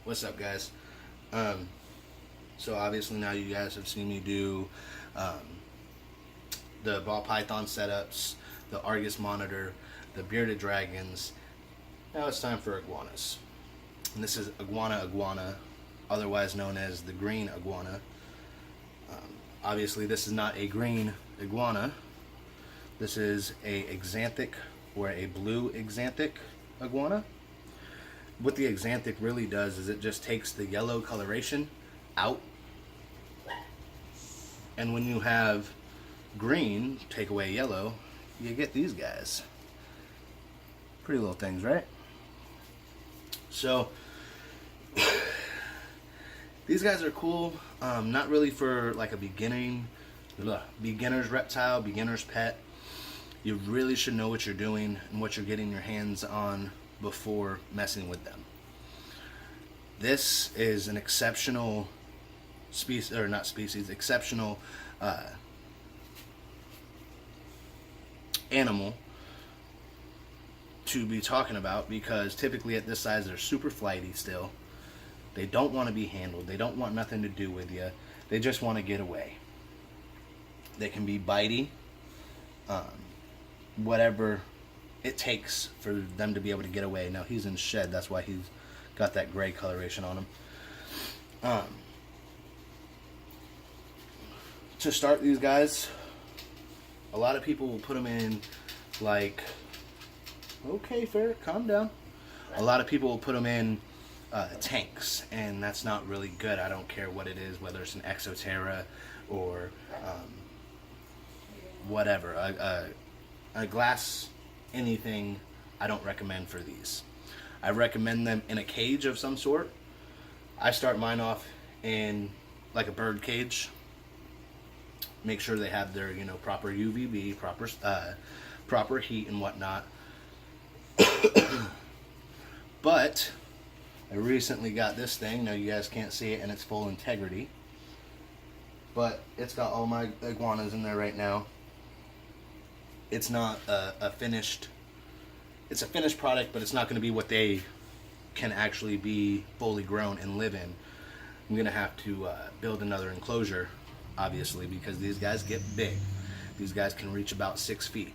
What's up, guys? So obviously now you guys have seen me do the ball python setups, the Argus monitor, the bearded dragons. Now it's time for iguanas. And this is iguana, otherwise known as the green iguana. Obviously this is not a green iguana. This is a axanthic or a blue axanthic iguana. What the axanthic really does is it just takes the yellow coloration out, and when you have green take away yellow, you get these guys. Pretty little things, right? So these guys are cool. Not really for like a beginner's reptile, beginner's pet. You really should know what you're doing and what you're getting your hands on before messing with them. This is an exceptional exceptional animal to be talking about, because typically at this size they're super flighty still. They don't want to be handled. They don't want nothing to do with you. They just want to get away. They can be bitey, whatever it takes for them to be able to get away. Now he's in shed, that's why he's got that gray coloration on him. To start these guys, a lot of people will put them in like, okay, Ferret, calm down. A lot of people will put them in tanks, and that's not really good. I don't care what it is, whether it's an Exoterra or whatever, a glass anything. I don't recommend for these. I recommend them in a cage of some sort. I start mine off in like a bird cage. Make sure they have their, proper UVB, proper heat and whatnot. But I recently got this thing. Now you guys can't see it in its full integrity, but it's got all my iguanas in there right now. It's not a finished product, but it's not going to be what they can actually be fully grown and live in. I'm going to have to build another enclosure, obviously, because these guys get big. These guys can reach about 6 feet.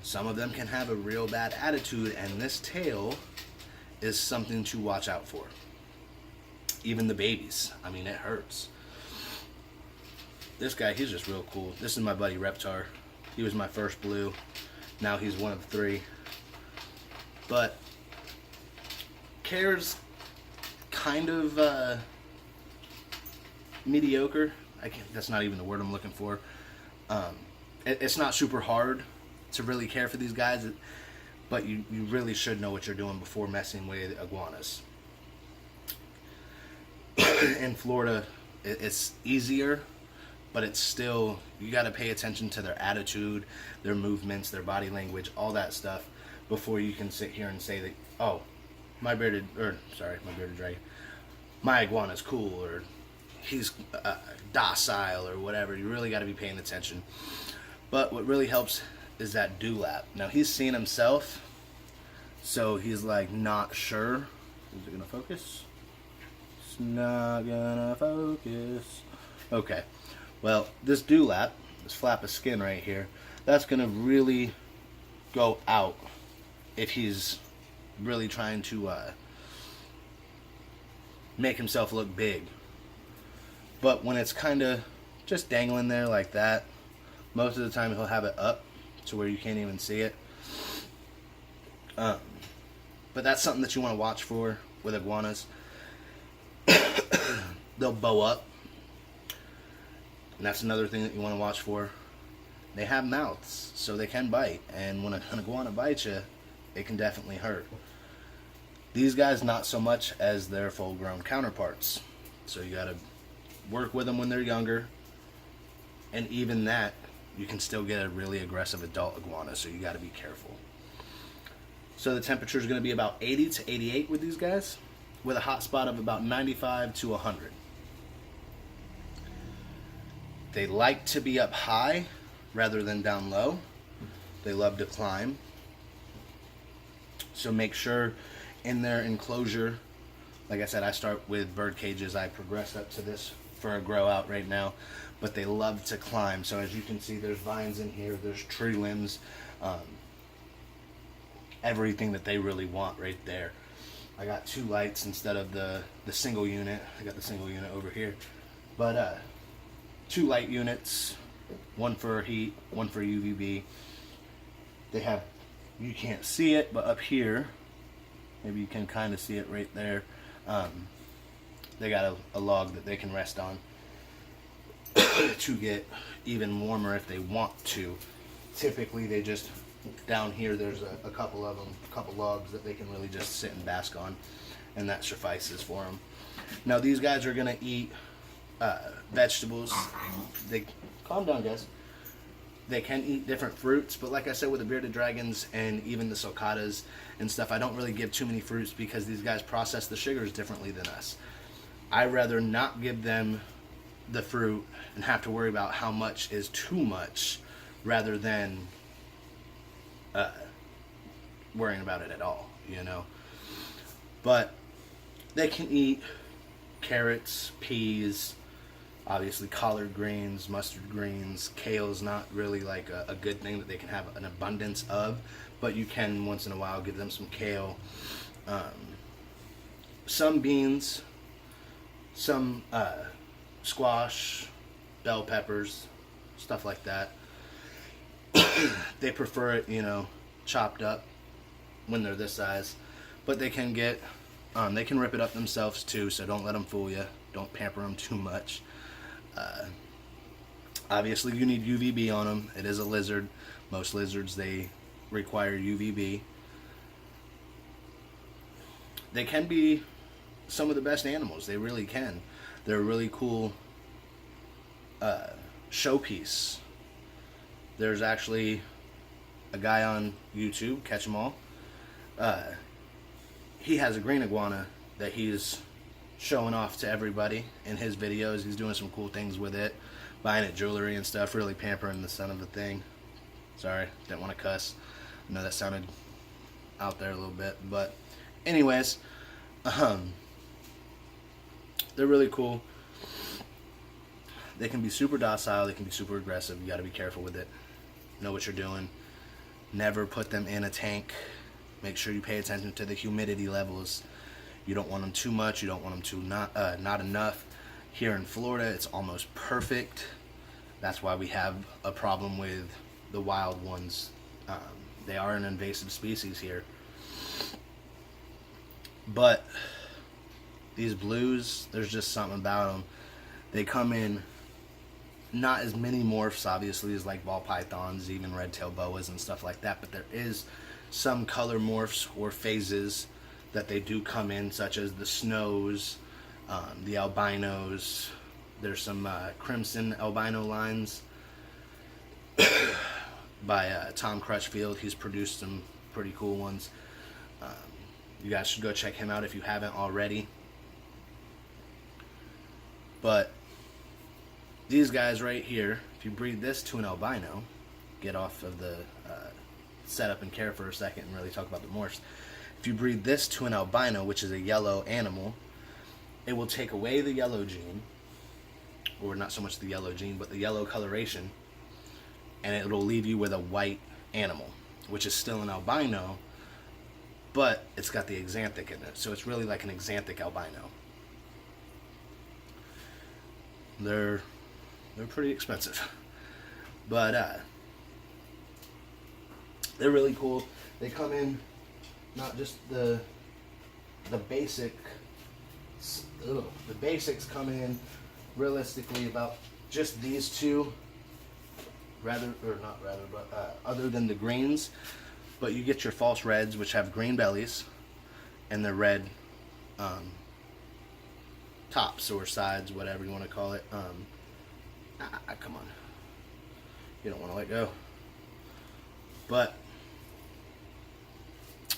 Some of them can have a real bad attitude, and this tail is something to watch out for. Even the babies, I mean, it hurts. This guy, he's just real cool. This is my buddy Reptar. He was my first blue. Now he's one of 3. But care's kind of mediocre. That's not even the word I'm looking for. It's not super hard to really care for these guys, but you really should know what you're doing before messing with iguanas. In Florida, it's easier, but it's still, you got to pay attention to their attitude, their movements, their body language, all that stuff, before you can sit here and say that, oh, my bearded dragon, my iguana's cool, or he's docile, or whatever. You really got to be paying attention. But what really helps is that dewlap. Now he's seen himself, so he's like not sure. Is it gonna focus? It's not gonna focus. Okay. Well, this dewlap, this flap of skin right here, that's gonna really go out if he's really trying to make himself look big. But when it's kind of just dangling there like that, most of the time he'll have it up to where you can't even see it. But that's something that you want to watch for with iguanas. They'll bow up, and that's another thing that you want to watch for. They have mouths, so they can bite, and when an iguana bites you, it can definitely hurt. These guys not so much as their full-grown counterparts, so you got to work with them when they're younger, and even that, you can still get a really aggressive adult iguana, so you got to be careful. So the temperature is going to be about 80 to 88 with these guys, with a hot spot of about 95 to 100. They like to be up high rather than down low. They love to climb. So make sure in their enclosure, Like I said, I start with bird cages. I progress up to this for a grow out right now, but they love to climb. So as you can see, there's vines in here, there's tree limbs, everything that they really want right there. I got 2 lights instead of the single unit. I got the single unit over here, but 2 light units, one for heat, one for UVB. They have, you can't see it, but up here, maybe you can kind of see it right there. They got a log that they can rest on to get even warmer if they want to. Typically, they just, down here, there's a couple of them, a couple logs that they can really just sit and bask on, and that suffices for them. Now, these guys are going to eat vegetables. They, calm down, guys. They can eat different fruits, but like I said, with the bearded dragons and even the sulcatas and stuff, I don't really give too many fruits because these guys process the sugars differently than us. I rather not give them the fruit and have to worry about how much is too much rather than worrying about it at all, you know. But they can eat carrots, peas, obviously collard greens, mustard greens. Kale is not really like a good thing that they can have an abundance of, but you can once in a while give them some kale, some beans, some squash, bell peppers, stuff like that. They prefer it, you know, chopped up when they're this size, but they can get, they can rip it up themselves too, so don't let them fool you. Don't pamper them too much. Obviously, you need UVB on them. It is a lizard. Most lizards, they require UVB. They can be some of the best animals. They really can. They're a really cool showpiece. There's actually a guy on YouTube, Catch 'em All. He has a green iguana that he's showing off to everybody in his videos. He's doing some cool things with it, buying it jewelry and stuff, really pampering the son of a thing. Sorry, didn't want to cuss. I know that sounded out there a little bit, but anyways, they're really cool. They can be super docile, they can be super aggressive. You got to be careful with it. Know what you're doing. Never put them in a tank. Make sure you pay attention to the humidity levels. You don't want them too much, you don't want them too not enough. Here in Florida, it's almost perfect. That's why we have a problem with the wild ones. They are an invasive species here. But these blues, there's just something about them. They come in not as many morphs, obviously, as like ball pythons, even red-tailed boas and stuff like that, but there is some color morphs or phases that they do come in, such as the snows, the albinos. There's some crimson albino lines by Tom Crutchfield. He's produced some pretty cool ones. You guys should go check him out if you haven't already. But these guys right here, if you breed this to an albino, get off of the setup and care for a second and really talk about the morphs. If you breed this to an albino, which is a yellow animal, it will take away the yellow gene, or not so much the yellow gene, but the yellow coloration, and it will leave you with a white animal, which is still an albino, but it's got the axanthic in it, so it's really like an axanthic albino. They're pretty expensive, but they're really cool. They come in not just the basic. The basics come in realistically about just these two, other than the greens. But you get your false reds, which have green bellies, and the red tops or sides, whatever you want to call it. Come on, you don't want to let go. But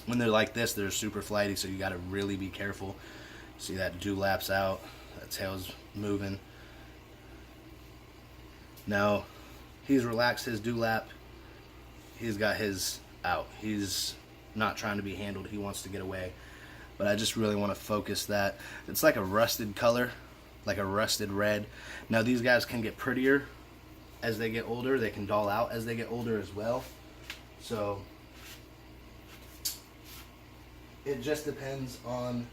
when they're like this, they're super flighty, so you got to really be careful. See that dewlap's out, that tail's moving. Now, he's relaxed his dewlap. He's got his out. He's not trying to be handled. He wants to get away. but I just really want to focus that. It's like a rusted color, like a rusted red. Now these guys can get prettier as they get older. They can dull out as they get older as well. So it just depends on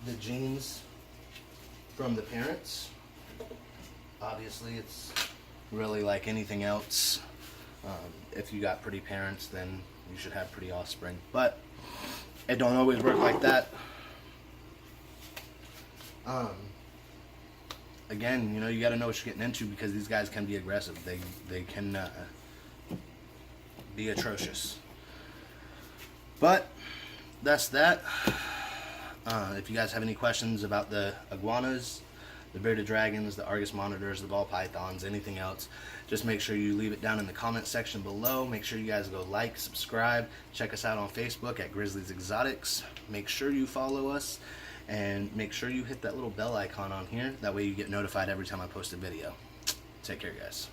the genes from the parents. Obviously, it's really like anything else. If you got pretty parents, then you should have pretty offspring. But it don't always work like that. Again, you know, you got to know what you're getting into, because these guys can be aggressive. They can be atrocious. But that's that. If you guys have any questions about the iguanas, the bearded dragons, the Argus monitors, the ball pythons, anything else, just make sure you leave it down in the comment section below. Make sure you guys go like, subscribe, check us out on Facebook at Grizzlies Exotics. Make sure you follow us, and make sure you hit that little bell icon on here. That way you get notified every time I post a video. Take care, guys.